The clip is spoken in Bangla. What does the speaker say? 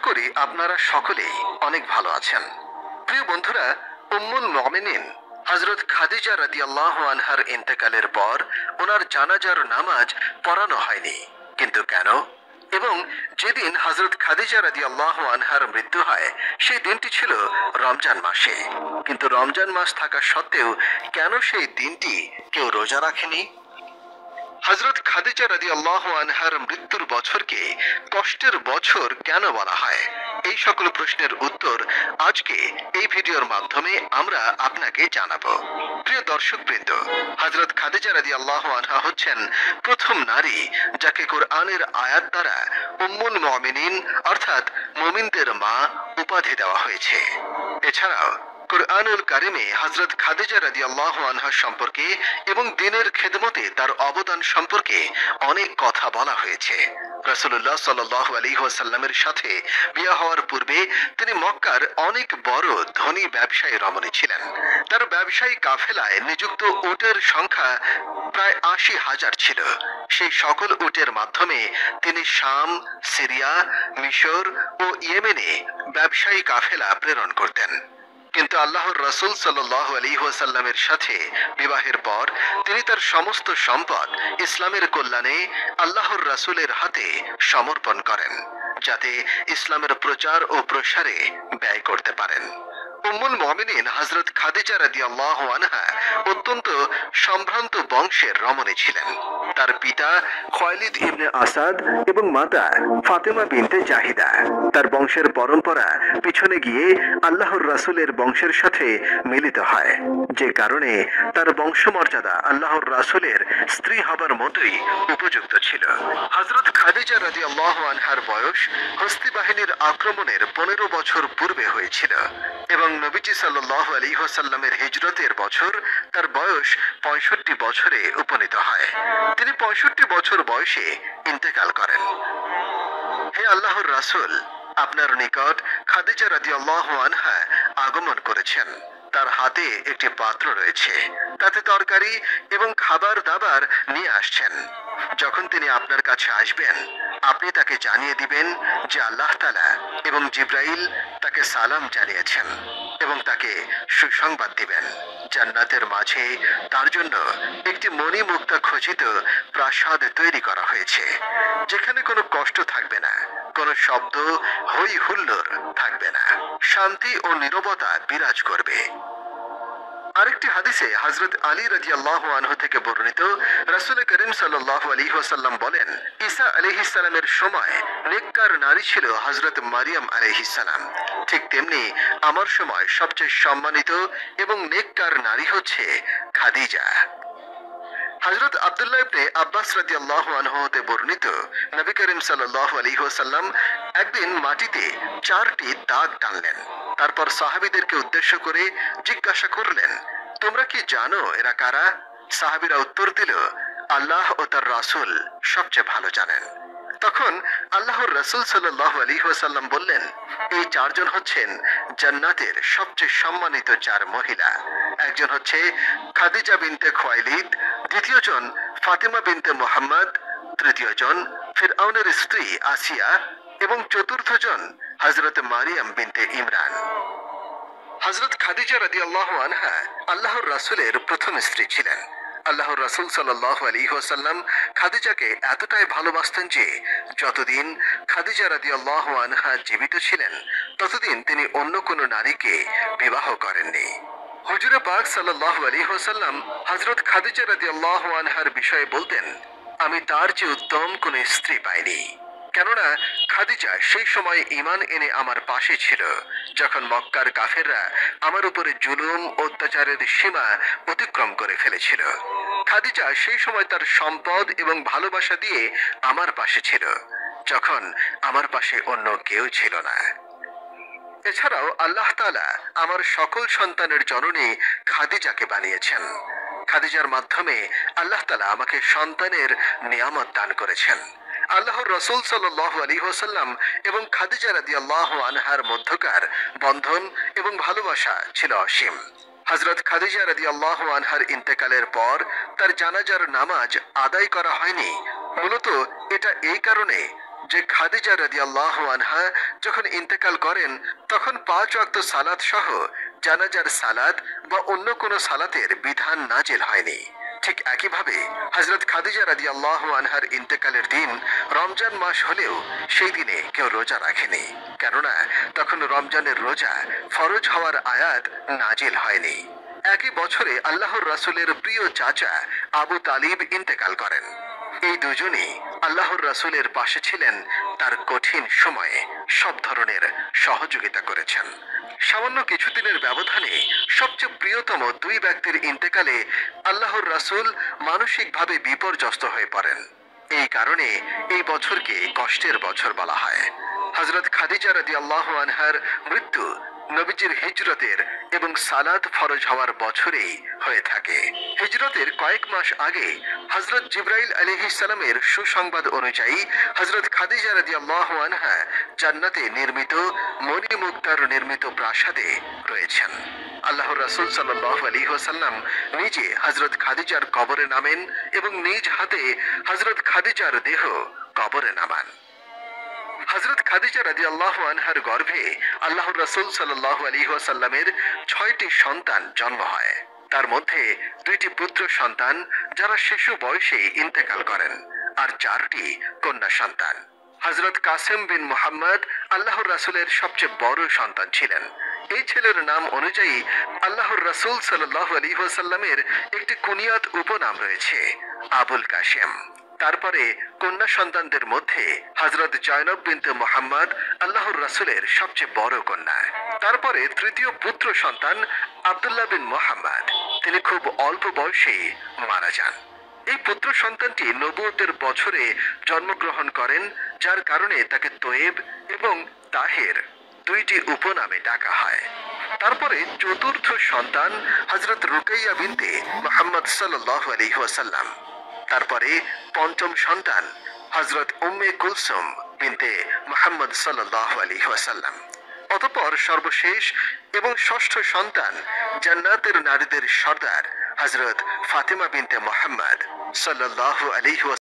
করি আপনারা সকলেই অনেক ভালো আছেন। প্রিয় বন্ধুরা, উম্মুল মুমিনিন হযরত খাদিজা রাদিয়াল্লাহু আনহার ইন্তেকালের পর ওনার জানাজার নামাজ পড়ানো হয়নি। কিন্তু কেন? এবং যেদিন হযরত খাদিজা রাদিয়াল্লাহু আনহার মৃত্যু হয় সেই দিনটি ছিল রমজান মাসে। কিন্তু রমজান মাস থাকা সত্ত্বেও কেন সেই দিনটি কেউ রোজা রাখেনি? হযরত খাদিজা রাদিয়াল্লাহু আনহার মৃত্যুর বছরকে কষ্টের বছর কেন বলা হয়? এই সকল প্রশ্নের উত্তর আজকে এই ভিডিওর মাধ্যমে আমরা আপনাকে জানাবো। প্রিয় দর্শকবৃন্দ, হযরত খাদিজা রাদিয়াল্লাহু আনহা হচ্ছেন প্রথম নারী যাকে কোরআনের আয়াত দ্বারা উম্মুল মুমিনিন অর্থাৎ মুমিনদের মা উপাধি দেওয়া হয়েছে। এছাড়াও কুরআনুল কারিমে হযরত খাদিজা রাদিয়াল্লাহু আনহা সম্পর্কে এবং দ্বীনের খেদমতে তার অবদান সম্পর্কে অনেক কথা বলা হয়েছে। রাসূলুল্লাহ সাল্লাল্লাহু আলাইহি ওয়াসাল্লামের সাথে বিয়ে হওয়ার পূর্বে তিনি মক্কার অনেক বড় ধনী ব্যবসায়ী রমণী ছিলেন। তার ব্যবসায়ী কাফেলায় নিযুক্ত উটের সংখ্যা প্রায় ৮০,০০০ ছিল। সেই সকল উটের মাধ্যমে তিনি শাম, সিরিয়া, মিশর ও ইয়েমেনে ব্যবসায়ী কাফেলা প্রেরণ করতেন। কিন্তু আল্লাহর রাসূল সাল্লাল্লাহু আলাইহি ওয়াসাল্লামের সাথে বিবাহের পর তিনি তার সমস্ত সম্পদ ইসলামের কল্যাণে আল্লাহর রাসূলের হাতে সমর্পণ করেন, যাতে ইসলামের প্রচার ও প্রসারে ব্যয় করতে পারেন। উম্মুল মুমিনিন হযরত খাদিজা রাদিয়াল্লাহু আনহা অত্যন্ত সম্ভ্রান্ত বংশের রমণী ছিলেন। তার পিতা খোয়াইলিদ ইবনে আসাদ এবং মাতা ফাতেমা বিনতে জাহিদা। তার বংশের পরম্পরা পিছনে গিয়ে আল্লাহর রাসূলের বংশের সাথে মিলিত হয়, যে কারণে তার বংশমর্যাদা আল্লাহর রাসূলের স্ত্রী হবার মতোই উপযুক্ত ছিল। হযরত খাদিজা রাদিয়াল্লাহু আনহার বয়স হস্তি বাহিনীর আক্রমণের ১৫ বছর পূর্বে হয়েছিল এবং নবীজি সাল্লাল্লাহু আলাইহি ওয়াসাল্লামের হিজরতের বছর তার বয়স ৬৫ বছরে উপনীত হয়। তিনি ৬৫ বছর বয়সে ইন্তেকাল করেন। হে আল্লাহর রাসূল, আপনার নিকট খাদিজা রাদিয়াল্লাহু আনহা আগমন করেছেন। তার হাতে একটি পাত্র রয়েছে, তাতে তরকারি এবং খাবার দাবার নিয়ে আসছেন। যখন তিনি আপনার কাছে আসবেন আপনি তাকে জানিয়ে দিবেন যে আল্লাহ তাআলা এবং জিবরাইল তাকে সালাম জানিয়েছেন এবং তাকে সুসংবাদ দিবেন জান্নাতের মাঝে তার জন্য একটি মণিমুক্তা খচিত প্রাসাদ তৈরি করা হয়েছে, যেখানে কোনো কষ্ট থাকবে না, কোনো শব্দ হই হুল্লোড় থাকবে না, শান্তি ও নীরবতা বিরাজ করবে। আরেকটি হাদিসে হযরত আলী রাদিয়াল্লাহু আনহু থেকে বর্ণিত, রাসূল করিম সাল্লাল্লাহু আলাইহি ওয়াসাল্লাম বলেন, ঈসা আলাইহিস সালামের সময় নেককার নারী ছিল হযরত মারিয়াম আলাইহিস সালাম। ঠিক তেমনি আমার সময় সবচেয়ে সম্মানিত এবং নেককার নারী হচ্ছে খাদিজা। হযরত আব্দুল্লাহ ইবনে আব্বাস রাদিয়াল্লাহু আনহু হতে বর্ণিত, নবী করিম সাল্লাল্লাহু আলাইহি ওয়াসাল্লাম একদিন মাটিতে 4টি দাগ টানলেন। তারপর সাহাবীদেরকে উদ্দেশ্য করে জিজ্ঞাসা করলেন, তোমরা কি জানো এরা কারা? সাহাবীরা উত্তর দিল, আল্লাহ ও তার রাসূল সবচেয়ে ভালো জানেন। তখন আল্লাহর রাসূল সাল্লাল্লাহু আলাইহি ওয়াসাল্লাম বললেন, এই 4 জন হচ্ছেন জান্নাতের সবচেয়ে সম্মানিত 4 মহিলা। একজন হচ্ছে খাদিজা বিনতে খুয়াইলিদ, দ্বিতীয় জন ফাতেমা বিনতে মুহাম্মদ, তৃতীয় জন ফিরআউনের স্ত্রী আসিয়া এবং চতুর্থ জন হযরত মারিয়াম বিনতে ইমরান। হযরত খাদিজা রাদিয়াল্লাহু আনহা আল্লাহর রাসূলের প্রথম স্ত্রী ছিলেন। আল্লাহর রাসূল সাল্লাল্লাহু আলাইহি ওয়াসাল্লাম খাদিজাকে এতটাই ভালোবাসতেন যে যতদিন খাদিজা রাদিয়াল্লাহু আনহা জীবিত ছিলেন ততদিন তিনি অন্য কোনো নারীকে বিবাহ করেননি। হুজুরে পাক সাল্লাল্লাহু আলাইহি ওয়াসাল্লাম হযরত খাদিজা রাদিয়াল্লাহু আনহার বিষয়ে বলতেন, আমি তার চেয়ে উত্তম কোনো স্ত্রী পাইনি। কেননা খাদিজা সেই সময় ঈমান এনে আমার পাশে ছিল যখন মক্কার কাফেররা আমার উপরে জুলুম অত্যাচারের সীমা অতিক্রম করে ফেলেছিল। খাদিজা সেই সময় তার সম্পদ এবং ভালোবাসা দিয়ে আমার পাশে ছিল যখন আমার পাশে অন্য কেউ ছিল না। এছাড়াও আল্লাহ তাআলা আমার সকল সন্তানের জননী খাদিজাকে বানিয়েছেন। খাদিজার মাধ্যমে আল্লাহ তাআলা আমাকে সন্তানের নিয়ামত দান করেছেন। আল্লাহর রাসূল সাল্লাল্লাহু আলাইহি ওয়াসাল্লাম এবং খাদিজা রাদিয়াল্লাহু আনহার মধ্যকার বন্ধন এবং ভালোবাসা ছিল অসীম। হযরত খাদিজা রাদিয়াল্লাহু আনহার ইন্তেকালের পর তার জানাজার নামাজ আদায় করা হয়নি। মূলত এটা এই কারণে যে খাদিজা রাদিয়াল্লাহু আনহা যখন ইন্তেকাল করেন তখন 5 ওয়াক্ত সালাত সহ জানাজার সালাত বা অন্য কোনো সালাতের বিধান নাজিল হয়নি। ঠিক একইভাবে হযরত খাদিজা রাদিয়াল্লাহু আনহার ইন্তেকালের দিন রমজান মাস হলেও সেই দিনে কেউ রোজা রাখেনি, কেননা তখন রমজানের রোজা ফরজ হওয়ার আয়াত নাজিল হয়নি। একই বছরে আল্লাহর রাসূলের প্রিয় চাচা আবু তালিব ইন্তেকাল করেন। এই দুজনই আল্লাহর রাসূলের পাশে ছিলেন, তার কঠিন সময়ে সব ধরনের সহযোগিতা করেছেন। সামান্য কিছুদিনের ব্যবধানে সবচেয়ে প্রিয়তম দুই ব্যক্তির ইন্তেকালে আল্লাহর রাসূল মানসিকভাবে বিপর্যস্ত হয়ে পড়েন। এই কারণে এই বছরকে কষ্টের বছর বলা হয়। হযরত খাদিজা রাদিয়াল্লাহু আনহার মৃত্যু নবীজির হিজরতের এবং সালাত ফরজ হওয়ার বছরেই হয়ে থাকে। হিজরতের কয়েক মাস আগে হযরত জিবরাইল আলাইহিস সালামের সুসংবাদ অনুযায়ী হযরত খাদিজা রাদিয়াল্লাহু আনহা জান্নাতে নির্মিত মণিমুক্তার নির্মিত প্রাসাদে রয়েছেন। আল্লাহর রাসূল সাল্লাল্লাহু আলাইহি ওয়াসাল্লাম নিজে হযরত খাদিজার কবরে নামেন এবং নিজ হাতে হযরত খাদিজার দেহ কবরে নামান। হযরত খাদিজা রাদিয়াল্লাহু আনহার গর্ভে আল্লাহর রাসূল সাল্লাল্লাহু আলাইহি ওয়াসাল্লামের 6টি সন্তান জন্ম হয়। তার মধ্যে 2টি পুত্র সন্তান যারা শিশু বয়সে ইন্তেকাল করেন, আর 4টি কন্যা সন্তান। হযরত কাসেম বিন মুহাম্মদ আল্লাহর রাসূলের সবচেয়ে বড় সন্তান ছিলেন। এই ছেলের নাম অনুযায়ী আল্লাহর রাসূল সাল্লাল্লাহু আলাইহি ওয়াসাল্লামের একটি কুনিয়াত উপনাম রয়েছে, আবুল কাসেম। তারপরে কন্যা সন্তানদের মধ্যে হযরত জয়নব বিনতে মুহাম্মদ আল্লাহর রাসূলের সবচেয়ে বড় কন্যা। তারপরে তৃতীয় পুত্র সন্তান আব্দুল্লাহ বিন মুহাম্মদ, তিনি খুব অল্প বয়সে মারা যান। এই পুত্র সন্তানটি নবুয়তের বছরে জন্মগ্রহণ করেন, যার কারণে তাকে তোয়েব এবং তাহের 2টি উপনামে ডাকা হয়। তারপরে চতুর্থ সন্তান হযরত রুকাইয়া বিনতে মুহাম্মদ সাল্লাল্লাহু আলাইহি ওয়াসাল্লাম। তারপরে পঞ্চম সন্তান হযরত উম্মে কুলসুম বিনতে মুহাম্মদ সাল্লাল্লাহু আলাইহি ওয়াসাল্লাম। অতঃপর সর্বশেষ এবং ষষ্ঠ সন্তান জান্নাতের নারীদের সর্দার হযরত ফাতেমা বিনতে মুহাম্মদ সাল্লাল্লাহু আলাইহি